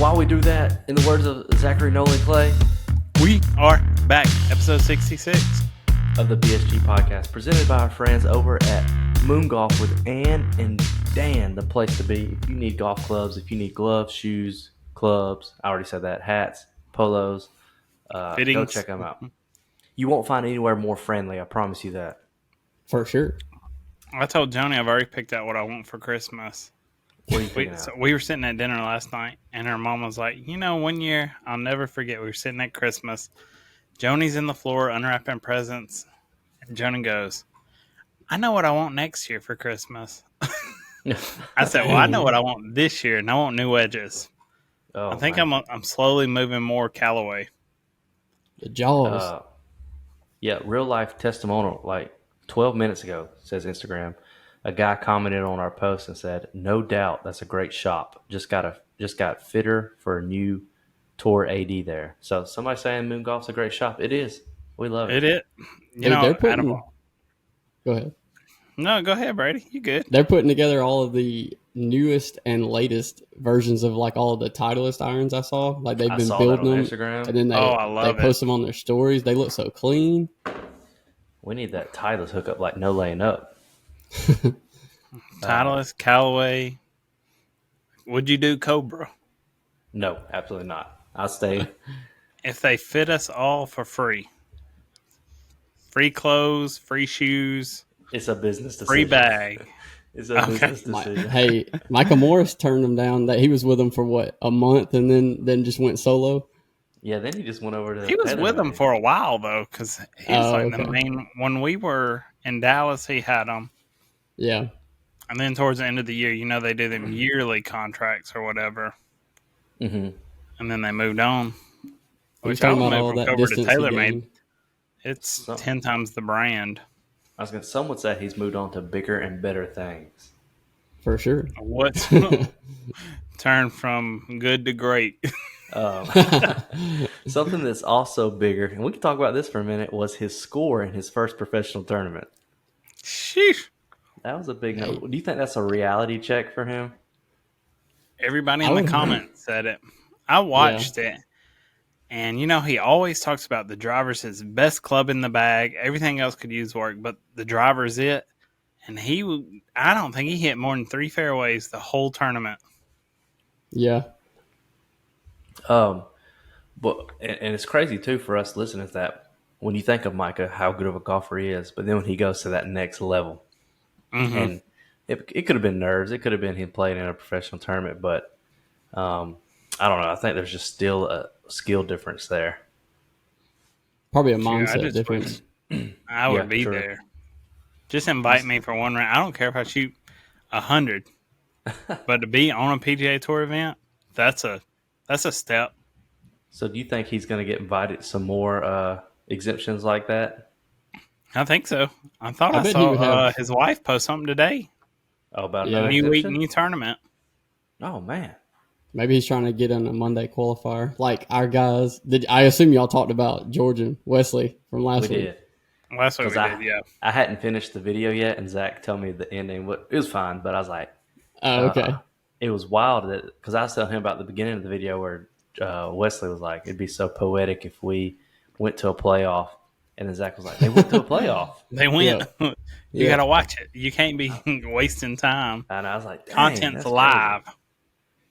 while we do that, in the words of Zachary Nolan Clay We are back, episode 66. of the BSG podcast, presented by our friends over at Moon Golf with Ann and Dan, the place to be. If you need golf clubs, if you need gloves, shoes, clubs, I already said that, hats, polos, go Fittings. check them out. You won't find anywhere more friendly, I promise you that. For sure. I told Joni I've already picked out what I want for Christmas. What are you thinking So of? we were sitting at dinner last night, and her mom was like, one year, I'll never forget, we were sitting at Christmas. Joni's in the floor unwrapping presents, and Joni goes, I know what I want next year for Christmas. I said, well, I know what I want this year, and I want new wedges. Oh, I think man. I'm slowly moving more Callaway. The Jaws. Yeah, real life testimonial, like 12 minutes ago, says Instagram. A guy commented on our post and said, "No doubt, that's a great shop. Just got fitter for a new tour AD there." So somebody saying Moon Golf's a great shop. It is. We love it. It is. They're putting, go ahead. No, go ahead, Brady. You good? They're putting together all of the newest and latest versions of like all of the Titleist irons I saw. Like they've I been saw that building on them, Instagram. and then I they love post them on their stories. They look so clean. We need that Titleist hookup like no laying up. Titleist, Callaway. Would you do Cobra? No, absolutely not. I'll stay. If they fit us all for free. Free clothes, free shoes, It's a business decision. free bag. It's a business My, decision. hey, Michael Morris turned them down. That he was with them for what, a month, and then just went solo. Yeah, then he just went over to. He was with them TaylorMade. for a while, though, because he was the okay. main. When we were in Dallas, he had them. Yeah, And then towards the end of the year, they do them yearly contracts or whatever. Mm-hmm. And then they moved on. he Which was I talking would about move all from that Cobra to distance he TaylorMade. gained. It's So- 10 times the brand. I was gonna. Some would say he's moved on to bigger and better things. For sure. What's turned from good to great? Something that's also bigger, and we can talk about this for a minute, was his score in his first professional tournament. Sheesh. That was a big note. Do you think that's a reality check for him? Everybody I in the would- comments said it. I watched it. And, he always talks about the driver's his best club in the bag. Everything else could use work, but the driver's it. And I don't think he hit more than 3 fairways the whole tournament. Yeah. But and it's crazy too for us listeners that when you think of Micah, how good of a golfer he is, but then when he goes to that next level, and it could have been nerves, it could have been him playing in a professional tournament, but I don't know. I think there's just still a skill difference there. Probably a I mindset just difference. I would Yeah, be true. there. Just invite me for one round. I don't care if I shoot 100, but to be on a PGA Tour event, that's a step. So do you think he's going to get invited to some more exemptions like that? I think so. I thought I I bet he would saw have- his wife post something today. Oh, about Yeah. another New week, exemption? new tournament. Oh man, Maybe he's trying to get in a Monday qualifier. Like our guys. I assume y'all talked about George and Wesley from last we week. did. Well, that's what we 'Cause did, yeah. I hadn't finished the video yet, and Zach told me the ending. It was fine, but I was like, Oh, okay. it was wild because I was telling him about the beginning of the video where Wesley was like, it'd be so poetic if we went to a playoff. And then Zach was like, they went to a playoff. They went. Yeah. You Yeah. got to watch it. You can't be wasting time. And I was like, dang, Content's that's live. crazy.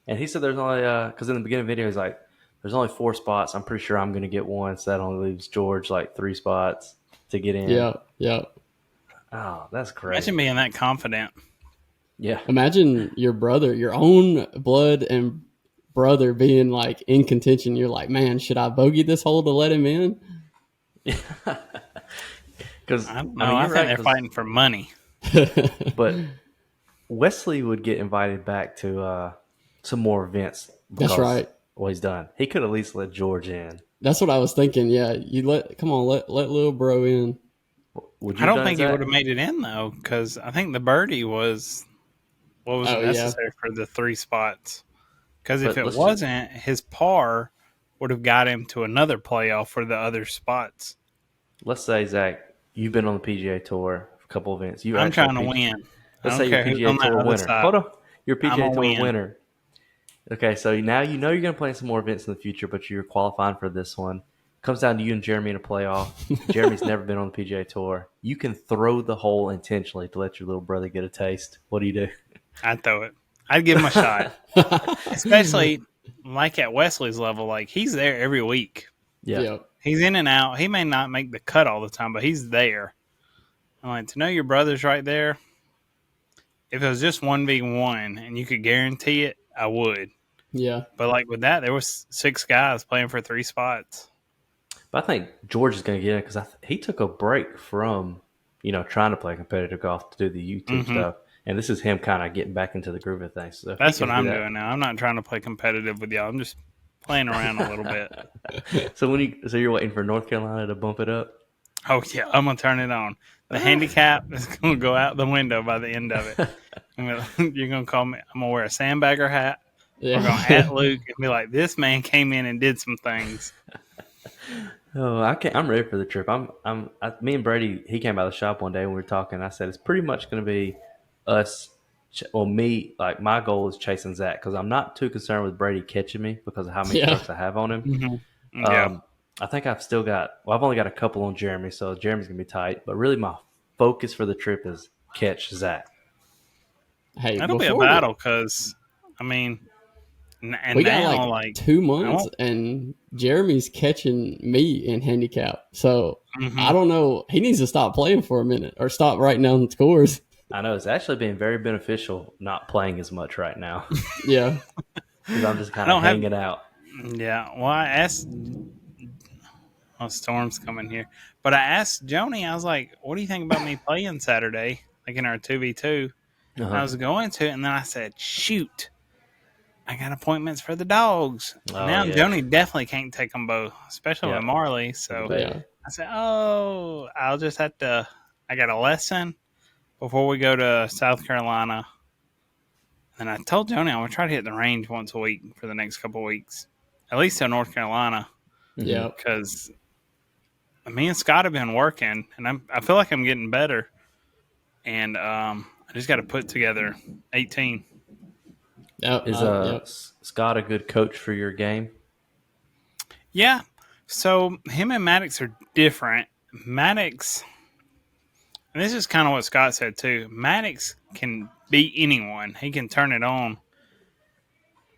And he said there's only, because in the beginning of the video, he's like, there's only 4 spots. I'm pretty sure I'm going to get one. So that only leaves George like 3 spots to get in. Yeah. Yeah. Oh, that's crazy. Imagine being that confident. Yeah. Imagine your brother, your own blood and brother being like in contention. You're like, man, should I bogey this hole to let him in? Because I don't know. I think they're fighting for money. But Wesley would get invited back to some more events. That's right. What he's done. He could at least let George in. That's what I was thinking. Yeah, let little bro in. Would you I don't done think he that? would have made it in, though, because I think the birdie was what was Oh, yeah. necessary for the 3 spots. Because if But it let's wasn't, his par would have got him to another playoff for the other spots. Let's say, Zach, you've been on the PGA Tour a couple events. I'm trying to win. Let's I say don't you're care a who's on PGA that Tour other winner. side. Hold on. You're a I'm PGA gonna Tour win. winner. Okay, so now you know you're going to play in some more events in the future, but you're qualifying for this one. Comes down to you and Jeremy in a playoff. Jeremy's never been on the PGA Tour. You can throw the hole intentionally to let your little brother get a taste. What do you do? I'd throw it. I'd give him a shot, especially like at Wesley's level. Like he's there every week. Yeah. Yep. He's in and out. He may not make the cut all the time, but he's there. I'm like, to know your brother's right there. If it was just 1v1 and you could guarantee it, I would. Yeah. But like with that, there was 6 guys playing for 3 spots. But I think George is going to get it because he took a break from, trying to play competitive golf to do the YouTube stuff. And this is him kind of getting back into the groove of things. So that's what I'm doing now. I'm not trying to play competitive with y'all. I'm just playing around a little bit. So you're waiting for North Carolina to bump it up? Oh, yeah. I'm going to turn it on. The handicap is going to go out the window by the end of it. You're going to call me. I'm going to wear a sandbagger hat. Yeah. We're going to at Luke and be like, this man came in and did some things. Oh, I'm ready for the trip. Me and Brady, he came by the shop one day and we were talking. I said, it's pretty much going to be us. Well, me, like my goal is chasing Zach because I'm not too concerned with Brady catching me because of how many strokes I have on him. Mm-hmm. Yeah. I think I've only got a couple on Jeremy, so Jeremy's going to be tight. But really my focus for the trip is catch Zach. Hey, that'll be a battle because, I mean, and we now, got like 2 months, and Jeremy's catching me in handicap. So I don't know. He needs to stop playing for a minute or stop writing down scores. I know it's actually been very beneficial not playing as much right now. Yeah, because I'm just kind of hanging out. Yeah, well, I asked. Oh, storm's coming here, but I asked Joni. I was like, "What do you think about me playing Saturday, like in our 2v2?" I was going to, and then I said, "Shoot, I got appointments for the dogs." Now Joni definitely can't take them both, especially with Marley. So I said, "Oh, I'll just have to." I got a lesson before we go to South Carolina, and I told Joni I'm gonna try to hit the range once a week for the next couple of weeks, at least to North Carolina. Yeah, because me and Scott have been working, and I feel like I'm getting better, and I just got to put together 18. Is Scott a good coach for your game? Yeah. So him and Maddox are different. Maddox, and this is kind of what Scott said too. Maddox can beat anyone. He can turn it on,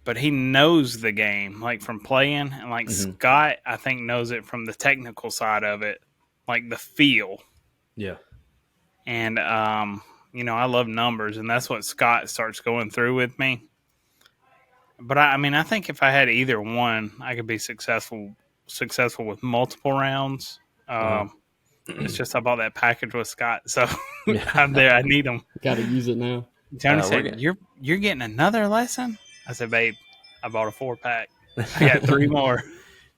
but he knows the game, like from playing. And like Scott, I think, knows it from the technical side of it, like the feel. Yeah. And, I love numbers, and that's what Scott starts going through with me. But I think if I had either one, I could be successful with multiple rounds. It's just I bought that package with Scott, so I'm there. I need them. Got to use it now. Tony said, "You're getting another lesson?" I said, "Babe, I bought a 4-pack. I got 3 more."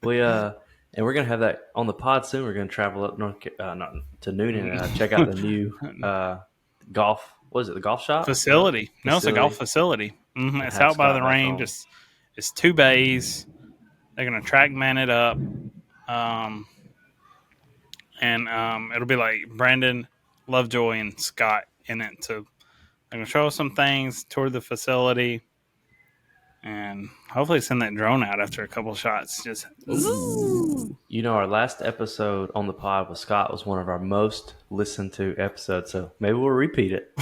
And we're gonna have that on the pod soon. We're gonna travel up to Noonan and check out the new golf. What is it? The golf shop facility? No, it's a golf facility. It's out by the range. It's 2 bays. They're gonna track man it up, and it'll be like Brandon, Lovejoy, and Scott in it. So they're gonna show us some things, tour the facility, and hopefully send that drone out after a couple shots. Just our last episode on the pod with Scott was one of our most listened to episodes, so maybe we'll repeat it.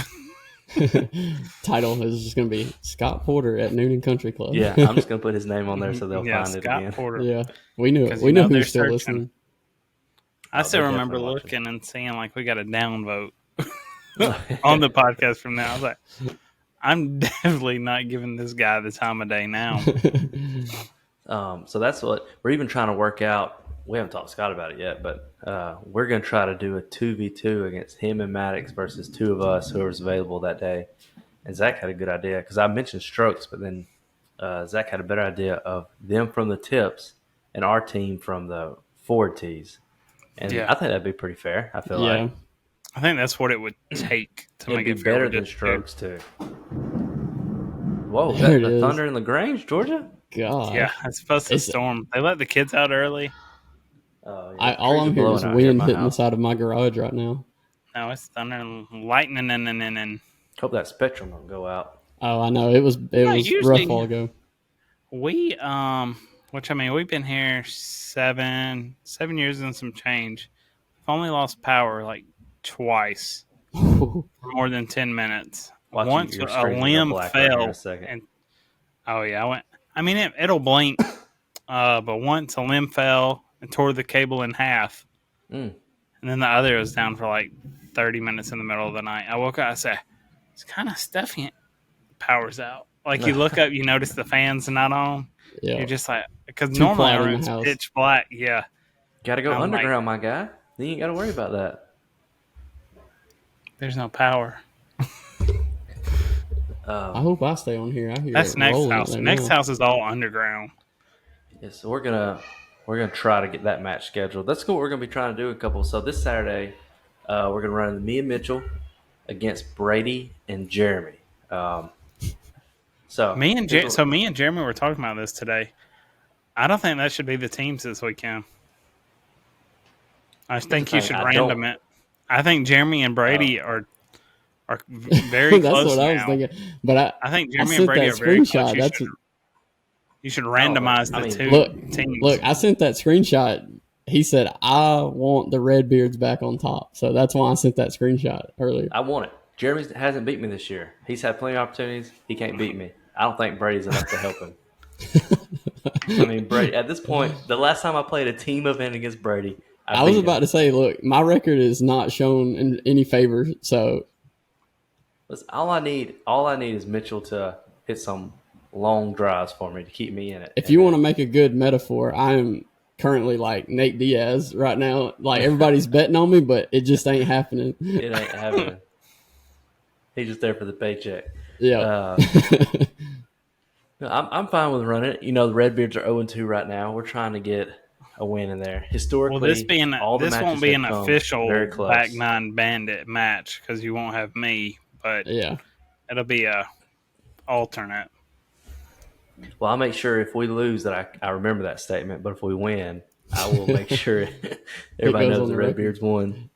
Title is just going to be Scott Porter at Noonan Country Club. Yeah, I'm just going to put his name on there so they'll find Scott it again. Porter. Yeah, we knew who's still listening. I still remember looking and seeing like we got a downvote on the podcast from now. I was like, I'm definitely not giving this guy the time of day now. So that's what we're even trying to work out. We haven't talked to Scott about it yet, but we're going to try to do a 2v2 against him and Maddox versus 2 of us, whoever's available that day. And Zach had a good idea because I mentioned strokes, but then Zach had a better idea of them from the tips and our team from the forward tees. And I think that'd be pretty fair. I feel like. I think that's what it would take to make it better than strokes too. Whoa, the Thunder in LaGrange, Georgia? God. Yeah, it's supposed to storm. They let the kids out early. All I'm hearing is wind hitting the side of my garage right now. No, it's thunder and lightning and. Hope that spectrum don't go out. Oh, I know. It was rough while ago. which I mean, we've been here 7 years and some change. We've only lost power like twice for more than 10 minutes. Watch Once your a screen's gonna go limb black right here in a fell, second. and oh yeah, I went. I mean, it'll blink, but once a limb fell and tore the cable in half, and then the other was down for like 30 minutes in the middle of the night. I woke up, I said, "It's kind of stuffy." Power's out. Like you look up, you notice the fans not on. Yeah. You're just like, because Too normally quiet our in the room's house. pitch black. Yeah, Got to go I'm like, underground, my guy. Then you ain't got to worry about that. there's no power. I hope I stay on here. I hear That's it next rolling house. there Next now. house is all underground. Yeah, so we're gonna try to get that match scheduled. That's what we're gonna be trying to do a couple. So this Saturday, we're gonna run me and Mitchell against Brady and Jeremy. So Me and Jeremy were talking about this today. I don't think that should be the teams this weekend. I think you should random it. I think Jeremy and Brady are very That's close what I was now. thinking. But I think I Jeremy and sent Brady that are very close. screenshot. That's You should randomize the two teams. Look, I sent that screenshot. He said, I want the Redbeards back on top. So that's why I sent that screenshot earlier. I want it. Jeremy hasn't beat me this year. He's had plenty of opportunities. He can't beat me. I don't think Brady's enough to help him. I mean, Brady, at this point, the last time I played a team event against Brady, I was about to say, look, my record is not shown in any favor. So listen, all I need is Mitchell to hit some long drives for me to keep me in it. If you want to make a good metaphor, I am currently like Nate Diaz right now. Like everybody's betting on me, but it just ain't happening. It ain't happening. He's just there for the paycheck. Yeah. I'm fine with running it. You know, the Redbeards are 0-2 right now. We're trying to get a win in there. Historically, this won't be an official back nine bandit match because you won't have me, but yeah, it'll be a alternate. Well, I'll make sure if we lose that I remember that statement, but if we win, I will make sure everybody knows the Redbeards won.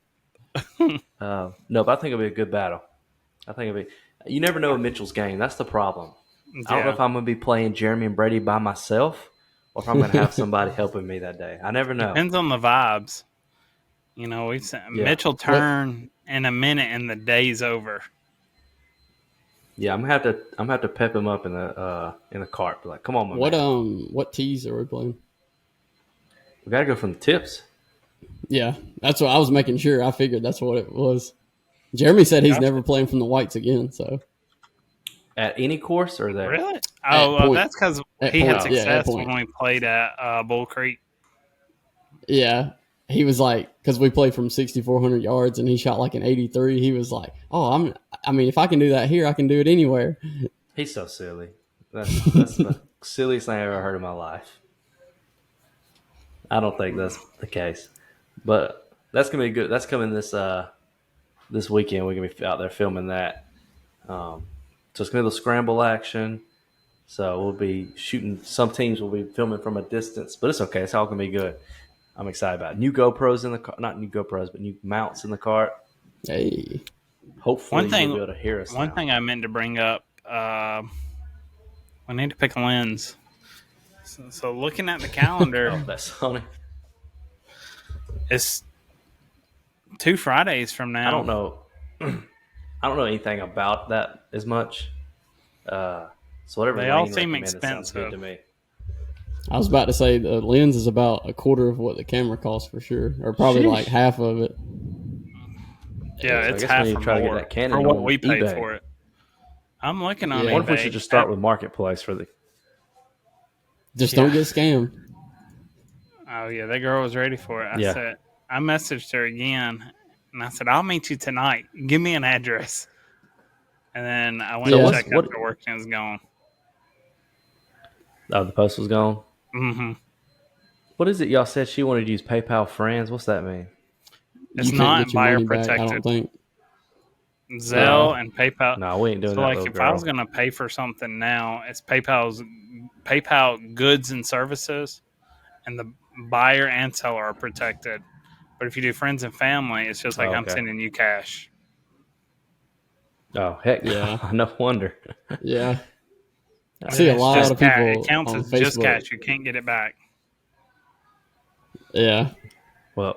No, but I think it'll be a good battle. I think it'll be. You never know with Mitchell's game. That's the problem. I don't know if I'm going to be playing Jeremy and Brady by myself or if I'm going to have somebody helping me that day. I never know. Depends on the vibes. You know, Mitchell turn in a minute and the day's over. Yeah, I'm gonna have to pep him up in the cart. Be like, come on, my man. What tees are we playing? We gotta go from the tips. Yeah, that's what I was making sure. I figured that's what it was. Jeremy said he's never playing from the whites again. So at any course or there? Really? Oh, that's because he had success when we played at Bull Creek. Yeah, he was like, because we played from 6,400 yards and he shot like an 83. He was like, "Oh, I mean, if I can do that here, I can do it anywhere." He's so silly. That's the silliest thing I ever heard in my life. I don't think that's the case, but that's gonna be good. That's coming this weekend. We're gonna be out there filming that. So it's gonna be the scramble action. So we'll be shooting. Some teams will be filming from a distance, but it's okay. It's all gonna be good. I'm excited about it. New GoPros in the car. Not new GoPros, but new mounts in the cart. Hey. Hopefully you'll be able to hear us. One thing I meant to bring up, we need to pick a lens. So looking at the calendar, that's funny. It's 2 Fridays from now. I don't know. I don't know anything about that as much. So whatever they all seem expensive good to me. I was about to say the lens is about a quarter of what the camera costs for sure, or probably like half of it. Yeah, it's half or more to get that Canon for what we paid for it. I'm looking on eBay. What if we should just start with Marketplace for the... Just don't get scammed. Oh, yeah, that girl was ready for it. I messaged her again, and I said, I'll meet you tonight. Give me an address. And then I went to check after work, and it was gone. Oh, the post was gone? Mm-hmm. What is it y'all said she wanted to use PayPal Friends? What's that mean? It's not buyer protected. I don't think. Zelle and PayPal. No, we ain't doing that. So, like, if I was going to pay for something now, it's PayPal goods and services, and the buyer and seller are protected. But if you do friends and family, it's just like I'm sending you cash. Oh, heck yeah. No wonder. Yeah. I see a It's lot just of people it counts on as just Facebook. cash. You can't get it back. Yeah, Well,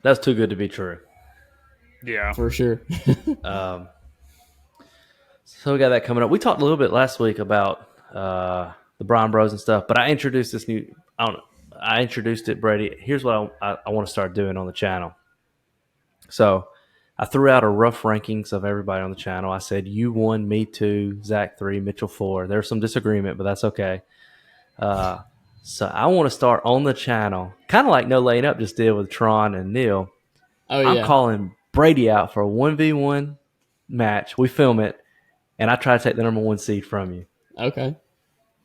that's too good to be true. Yeah. for sure. So we got that coming up. We talked a little bit last week about the Brown Bros and stuff, but I introduced this new. I don't know. I introduced it, Brady. Here's what I want to start doing on the channel. So I threw out a rough rankings of everybody on the channel. I said you 1, me 2, Zach 3, Mitchell 4. There's some disagreement, but that's okay. So I want to start on the channel, kind of like No Laying Up just did with Tron and Neil. Oh I'm yeah. calling Brady out for a 1v1 match. We film it, and I try to take the number 1 seed from you. Okay.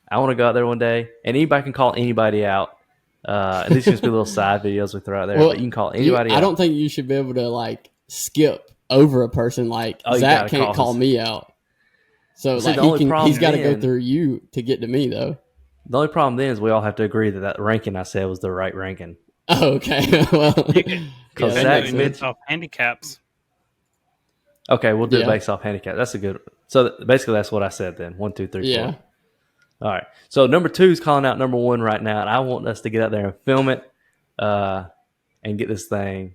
I want to go out there one day, and anybody can call anybody out. And these can just be little side videos we throw out there, Well, but you can call anybody out. I don't think you should be able to like skip over a person. Like Oh, you Zach gotta can't call me out. So See, like the only problem he's got to go then- through you to get to me though. The only problem then is we all have to agree that ranking I said was the right ranking. Oh, okay. Well, Because that Zach makes Mitch- sense. Off handicaps. Okay, we'll do it Yeah. based off handicap. That's a good. So basically, that's what I said then. 1, 2, 3, 4. Yeah. All right. So number 2 is calling out number 1 right now, and I want us to get out there and film it, and get this thing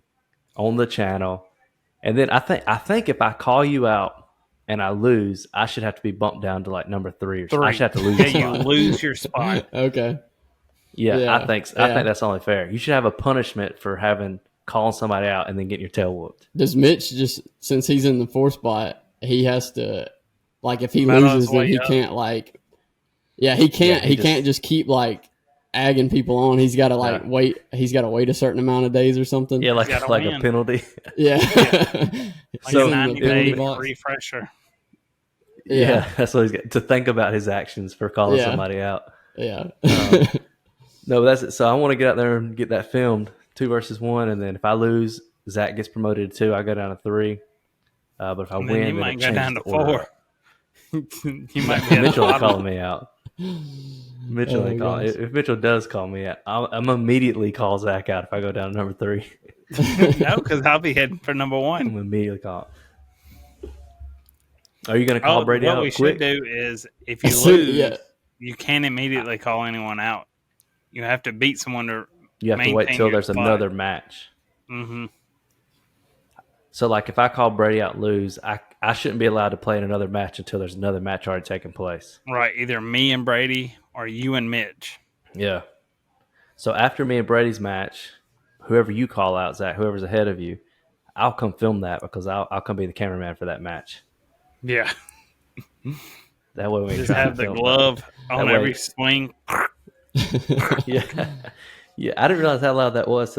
on the channel. And then I think if I call you out and I lose, I should have to be bumped down to like number 3 or something. I should have to lose. Yeah, a you spot. lose your spot. Okay. Yeah, I think Yeah. that's only fair. You should have a punishment for calling somebody out and then getting your tail whooped. Does Mitch just since he's in the 4th spot, he has to like if he Battle loses, his then way he up. can't like. Yeah, he can't. Yeah, he can't just keep like agging people on. He's got to like Yeah. wait. He's got to wait a certain amount of days or something. Yeah, like gotta a win. penalty. Yeah. Like So a 90 day box. refresher. Yeah, that's what he's got to think about his actions for calling Yeah. somebody out. Yeah. No, that's it. So I want to get out there and get that filmed 2 versus 1, and then if I lose, Zach gets promoted to 2. I go down to 3. But if I And win, then you then might it go changes down to the order. 4. You might be at the Mitchell will bottom. call me out. Mitchell Oh, ain't call. gosh. If Mitchell does call me out, I'm immediately call Zach out if I go down to number 3. No, because I'll be heading for number 1. I'm immediately call. Are you going to call Brady what out we quick? should do is if you So, lose, yeah. you can't immediately call anyone out. You have to beat someone to. You have to wait maintain till your there's spot. another match. Mm-hmm. So, like, if I call Brady out, lose, I shouldn't be allowed to play in another match until there's another match already taking place. Right, either me and Brady or you and Mitch. Yeah. So after me and Brady's match, whoever you call out, Zach, whoever's ahead of you, I'll come film that because I'll come be the cameraman for that match. Yeah, That way we ain't just trying have to the film glove on way- every swing. Yeah. Yeah. I didn't realize how loud that was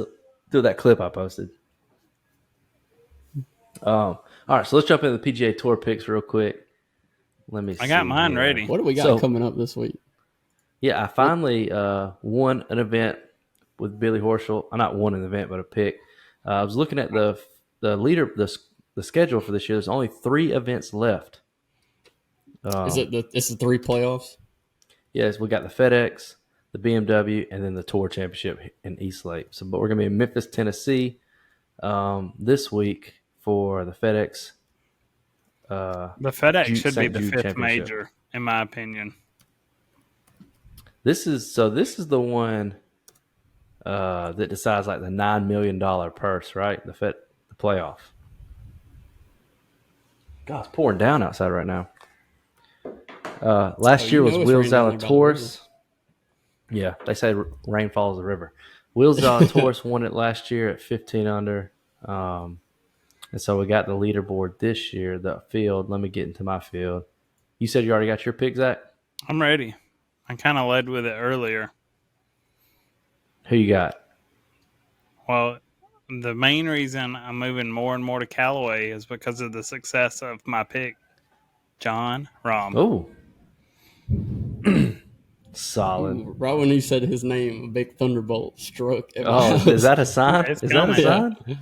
through that clip I posted. All right, so let's jump into the PGA Tour picks real quick. Let me see. I got mine here. ready. What do we got So- coming up this week? Yeah, I finally won an event with Billy Horschel. Not won an event, but a pick. I was looking at the schedule for this year. There's only 3 events left. It's the 3 playoffs? Yes, we got the FedEx, the BMW, and then the Tour Championship in East Lake. So, but we're going to be in Memphis, Tennessee this week for the FedEx. The FedEx should be St. the Jude 5th Championship. major, in my opinion. This is the one that decides like the $9 million purse, right? The playoff. God, it's pouring down outside right now. Last year was it's Will raining down there by the Zalatoris. Yeah, they say rain follows the river. Will Zalatoris won it last year at 15 under. And so we got the leaderboard this year, the field. Let me get into my field. You said you already got your pick, Zach? I'm ready. I kind of led with it earlier. Who you got? Well, the main reason I'm moving more and more to Callaway is because of the success of my pick, John Rahm. Oh. Solid. Ooh, right when you said his name, a big thunderbolt struck. At my Oh, house. is that a sign? It's Is that a coming. sign?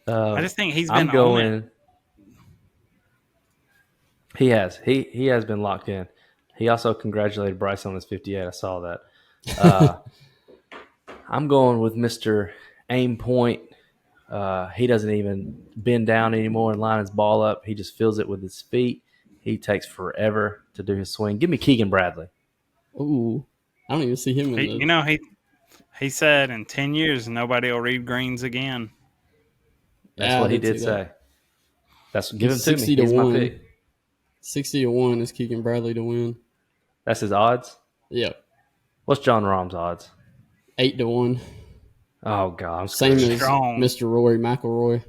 I just think he's been I'm on it. going. He has. He has been locked in. He also congratulated Bryce on his 58. I saw that. I'm going with Mr. Aim Point. He doesn't even bend down anymore and line his ball up. He just fills it with his feet. He takes forever to do his swing. Give me Keegan Bradley. Ooh, I don't even see him in the. He said in 10 years nobody will read greens again. That's what he did say. Give him to me. 60 to He's 1. my pick. 60 to 1 is Keegan Bradley to win. That's his odds? Yep. What's John Rahm's odds? 8 to 1. Oh, God. I'm Same scared. as Mr. Rory McIlroy.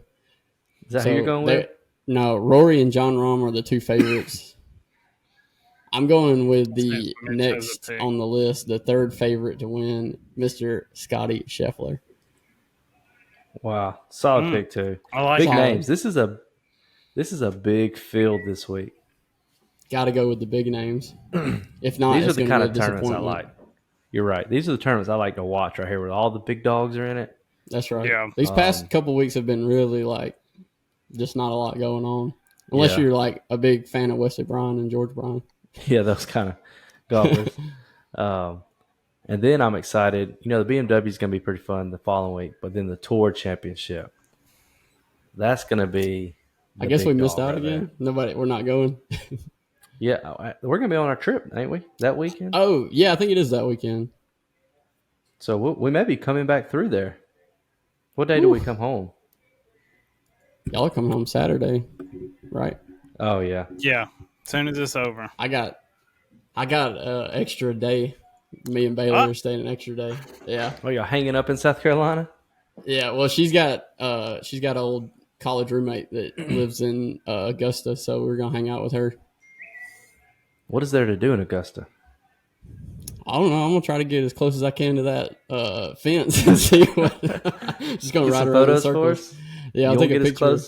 Is that who you're going with? No, Rory and John Rahm are the two favorites. I'm going with the next on the list, the third favorite to win, Mr. Scotty Scheffler. Wow. Solid pick, too. I like big names. This is a big field this week. Got to go with the big names. If not, these are the kind of tournaments I like. You're right. These are the tournaments I like to watch right here where all the big dogs are in it. That's right. Yeah. These past couple weeks have been really just not a lot going on. Unless you're like a big fan of Wesley Bryan and George Bryan. Yeah, those kind of golfers. And then I'm excited. The BMW is going to be pretty fun the following week, but then the Tour Championship. That's going to be. I guess we missed out again. We're not going. Yeah, we're going to be on our trip, ain't we? That weekend? Oh, yeah, I think it is that weekend. So we may be coming back through there. What day do we come home? Y'all are coming home Saturday, right? Oh, yeah. Yeah, as soon as it's over. I got an extra day. Me and Bailey are staying an extra day. Yeah. Oh, y'all hanging up in South Carolina? Yeah, well, she's got an old college roommate that lives in Augusta, so we're going to hang out with her. What is there to do in Augusta? I don't know. I'm gonna try to get as close as I can to that fence and see what. Just gonna ride around in circles. Yeah, I'll take a picture.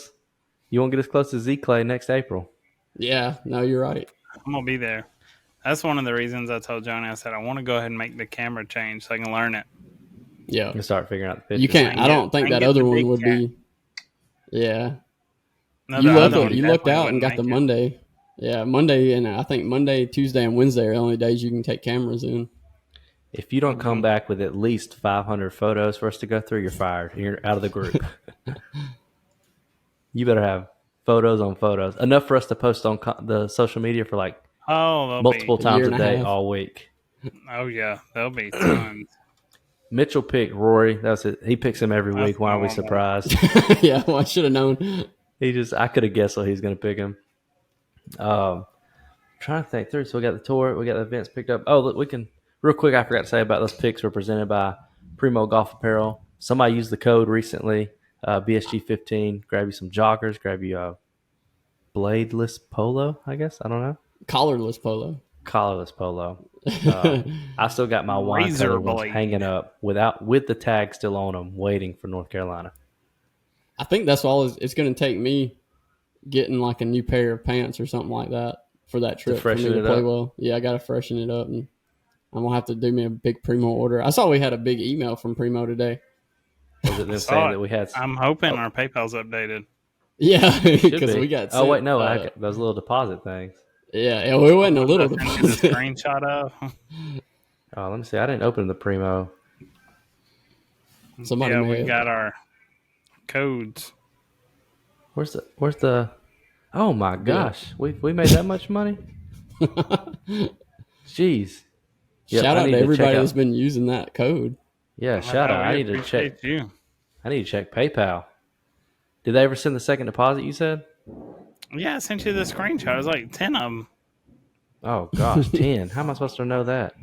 You won't get as close as Z Clay next April. Yeah, no, you're right. I'm gonna be there. That's one of the reasons I told Johnny. I said I want to go ahead and make the camera change so I can learn it. Yeah, you start figuring out the pictures. You can't. I don't think that other one would be. Yeah, no, you looked out and got the Monday. Yeah, Monday and I think Monday, Tuesday, and Wednesday are the only days you can take cameras in. If you don't come back with at least 500 photos for us to go through, you're fired. You're out of the group. You better have photos on photos. Enough for us to post on the social media for multiple times a day all week. Oh, yeah. There'll be tons. Mitchell picked Rory. That's it. He picks him every week. Why are we surprised? Yeah, well, I should have known. I could have guessed what he's going to pick him. Trying to think through. So we got the tour, we got the events picked up. Oh, look, we can real quick. I forgot to say about those picks were presented by Primo Golf Apparel. Somebody used the code recently, BSG15. Grab you some joggers. Grab you a bladeless polo. I guess I don't know. Collarless polo. I still got my wine color ones hanging up with the tag still on them, waiting for North Carolina. I think that's all it's going to take me. Getting like a new pair of pants or something like that for that trip for me to play well. Yeah, I got to freshen it up, and I'm gonna have to do me a big Primo order. I saw we had a big email from Primo today. Was it them saying that we had? I'm hoping our PayPal's updated. Yeah, because we got. Oh wait, no, those little deposit things. Yeah, it wasn't a little deposit. Screenshot of. Oh, let me see. I didn't open the Primo. We got our codes. Where's the? Oh my gosh, we made that much money. Jeez! Yep, shout out to everybody that's been using that code. Yeah, shout out. I need to check. I need to check PayPal. Did they ever send the second deposit? You said. Yeah, I sent you the screenshot. It was like 10 of them. Oh gosh, 10. How am I supposed to know that?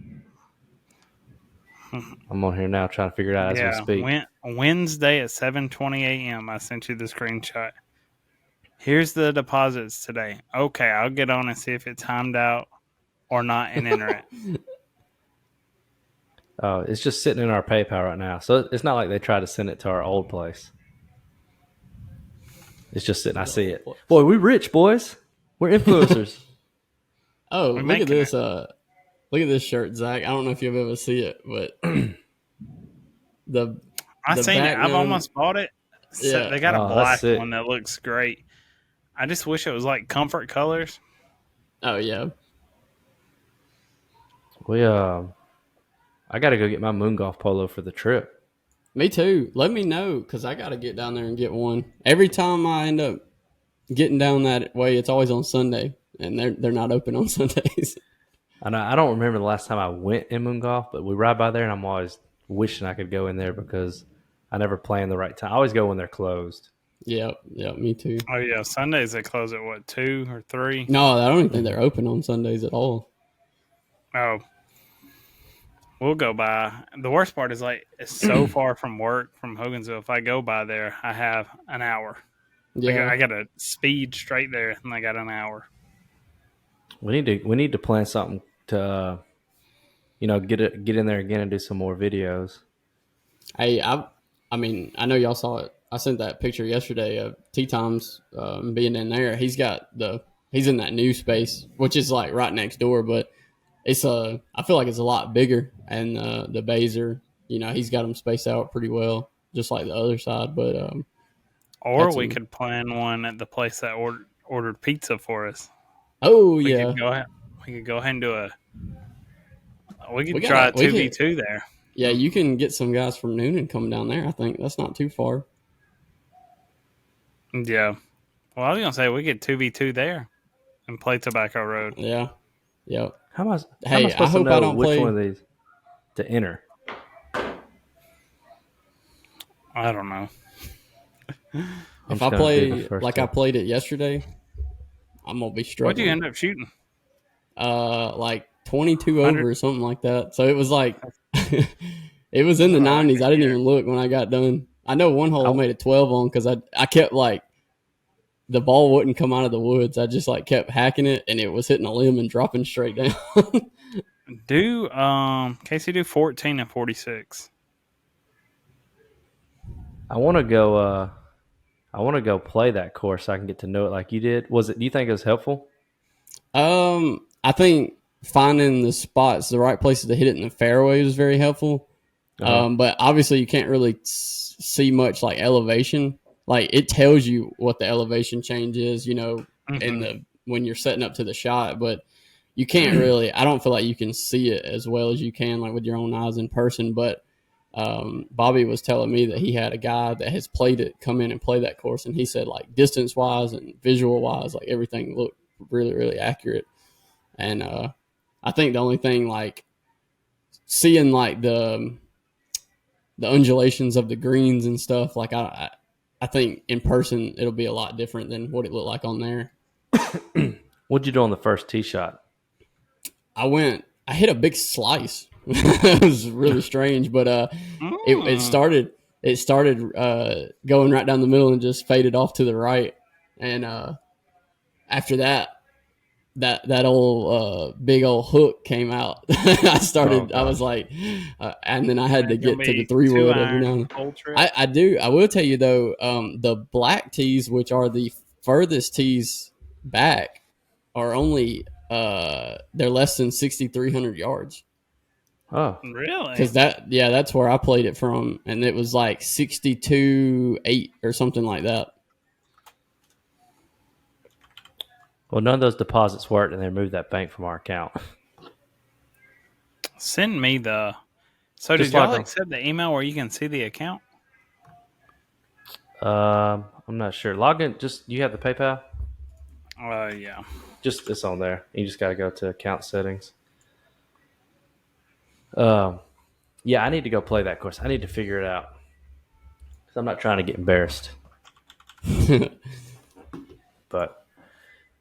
I'm on here now trying to figure it out as we speak. Wednesday at 7:20 a.m. I sent you the screenshot. Here's the deposits today. Okay, I'll get on and see if it's timed out or not and enter it. Oh, it's just sitting in our PayPal right now. So it's not like they tried to send it to our old place. It's just sitting. I see it. Boy, we rich, boys. We're influencers. Oh, look at this. Look at this shirt, Zach. I don't know if you'll ever see it, but I've seen it. I've almost bought it. So Yeah. they got a black one that looks great. I just wish it was like comfort colors. Oh yeah. I got to go get my moon golf polo for the trip. Me too. Let me know because I got to get down there and get one. Every time I end up getting down that way, it's always on Sunday. and they're not open on Sundays. I know, I don't remember the last time I went in Moon Golf, but we ride by there, and I'm always wishing I could go in there because I never plan the right time. I always go when they're closed. Yeah, me too. Oh yeah, Sundays they close at what, 2 or 3? No, I don't even think they're open on Sundays at all. Oh, we'll go by. The worst part is like it's so far from work from Hogansville. If I go by there, I have an hour. Yeah, I got to speed straight there, and I got an hour. We need to plan something to get in there again and do some more videos. Hey, I mean, I know y'all saw it. I sent that picture yesterday of Tea Times being in there. He's in that new space, which is like right next door, but it's I feel like it's a lot bigger, and the bays are, he's got them spaced out pretty well, just like the other side. But or we could plan one at the place that ordered pizza for us. Oh we yeah, could go ahead and do we could try a 2v2 there. Yeah, you can get some guys from Noon and come down there. I think that's not too far. Yeah. Well, I was gonna say we could 2v2 there and play Tobacco Road. Yeah. Yep. How am I supposed to know which one of these to enter? I don't know. If I play like I played it yesterday, I'm gonna be struggling. What'd you end up shooting? Like 22 over or something like that. So it was like it was in the 90s. I didn't even look when I got done. I know one hole I made a 12 on because I kept like the ball wouldn't come out of the woods. I just like kept hacking it, and it was hitting a limb and dropping straight down. Casey, do 14 and 46. I want to go play that course so I can get to know it like you did. Do you think it was helpful? I think finding the spots, the right places to hit it in the fairway was very helpful. But obviously you can't really see much like elevation. Like it tells you what the elevation change is, when you're setting up to the shot, but you can't really, I don't feel like you can see it as well as you can like with your own eyes in person. But Bobby was telling me that he had a guy that has played it come in and play that course, and he said like distance wise and visual wise, like everything looked really, really accurate. And I think the only thing like seeing like the undulations of the greens and stuff, like I think in person it'll be a lot different than what it looked like on there. What'd you do on the first tee shot? I hit a big slice. It was really strange, but it started going right down the middle and just faded off to the right. And after that old big old hook came out. I was like, and then I had to get to the 3-wood every now and then. I will tell you though, the black tees, which are the furthest tees back, are only they're less than 6,300 yards. Oh, really? Because that's where I played it from, and it was like 62.8 or something like that. Well, none of those deposits worked, and they removed that bank from our account. Send me the. So did y'all accept the email where you can see the account? I'm not sure. Log in. Just you have the PayPal? Yeah. Just it's on there. You just got to go to account settings. Yeah, I need to go play that course. I need to figure it out. because I'm not trying to get embarrassed. But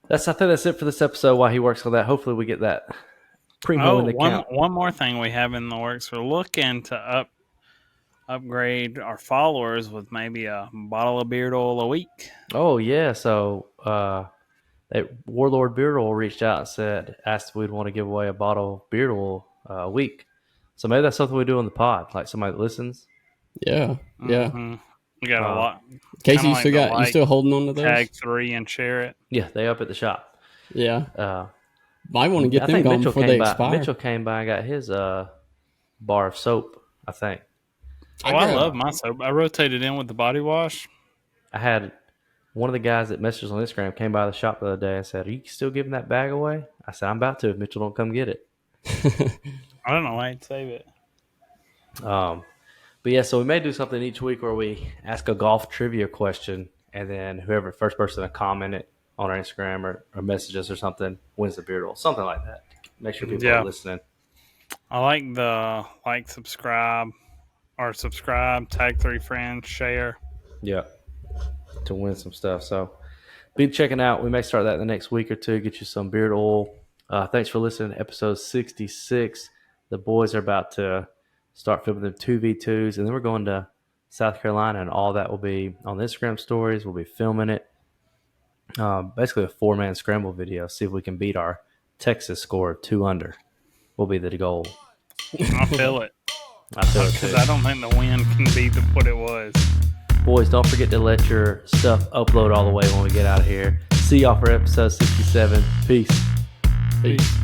I think that's it for this episode while he works on that. Hopefully we get that primo in the account. One more thing we have in the works. We're looking to upgrade our followers with maybe a bottle of beard oil a week. Oh, yeah. So Warlord Beard Oil reached out and asked if we'd want to give away a bottle of beard oil a week. So maybe that's something we do on the pod, like somebody that listens. Yeah, yeah. Mm-hmm. We got a lot. Casey, you still holding on to those? Tag 3 and share it. Yeah, they up at the shop. Yeah. Might want to get them going before they expire. Mitchell came by and got his bar of soap, I think. I love my soap. I rotated in with the body wash. I had one of the guys that messaged on Instagram came by the shop the other day and said, "Are you still giving that bag away?" I said, "I'm about to if Mitchell don't come get it." I don't know why I'd save it. But yeah, so we may do something each week where we ask a golf trivia question, and then whoever first person to comment it on our Instagram or message us or something, wins the beard roll, something like that. Make sure people are listening. I like the subscribe, tag 3 friends, share. Yeah, to win some stuff. So be checking out. We may start that in the next week or two. Get you some beard oil. Thanks for listening to episode 66. The boys are about to start filming them 2v2s, and then we're going to South Carolina, and all that will be on the Instagram stories. We'll be filming it. Basically a 4-man scramble video. See if we can beat our Texas score of 2 under. Will be the goal. I feel it. I feel it too. Because I don't think the wind can beat what it was. Boys, don't forget to let your stuff upload all the way when we get out of here. See y'all for episode 67. Peace. Peace.